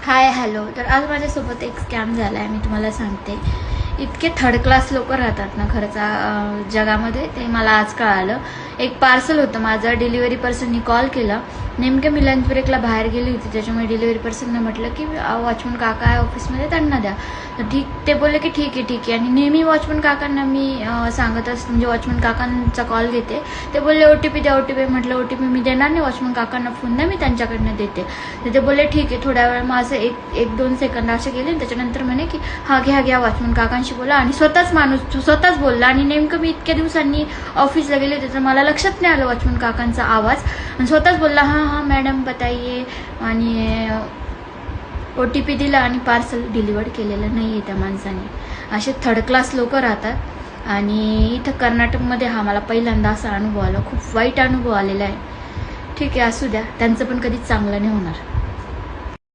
Hi hello. तर आज माझ्यासोबत एक स्कॅम झाला आहे, मी तुम्हाला सांगते. इतके थर्ड क्लास लोक राहतात ना खरंच जगामध्ये, ते मला आज कळालं. एक पार्सल होतं माझं, डिलिव्हरी पर्सननी कॉल केला. नेमकं मी लंच ब्रेकला बाहेर गेली होती, त्याच्यामुळे डिलिव्हरी पर्सननं म्हटलं की वॉचमन काका आहे ऑफिसमध्ये, त्यांना द्या. तर ते बोलले की ठीक आहे. आणि नेहमी वॉचमन काकांना मी सांगत असते, म्हणजे वॉचमन काकांचा कॉल घेते. ते बोलले OTP द्या, OTP. म्हटलं OTP मी देणार नाही, वॉचमन काकांना फोन द्या, मी त्यांच्याकडनं देते. तर ते बोलले ठीक आहे. थोड्या वेळ मग असं एक दोन सेकंद असे गेले, त्याच्यानंतर म्हणे की हा घ्या वॉचमन काकांशी बोला. आणि स्वतःच बोलला. आणि नेमकं मी इतक्या दिवसांनी ऑफिसला गेले होते, तर मला लक्षात नाही आलं वॉचमन काकांचा आवाज. आणि स्वतःच बोलला हां मॅडम बताइए. आणि OTP दिला आणि पार्सल डिलिव्हर केलेलं नाही आहे त्या माणसाने. असे थर्ड क्लास लोक राहतात. आणि इथं कर्नाटकमध्ये हा मला पहिल्यांदा असा अनुभव आला, खूप वाईट अनुभव आलेला आहे. ठीक आहे, असू द्या, त्यांचं पण कधीच चांगलं नाही होणार.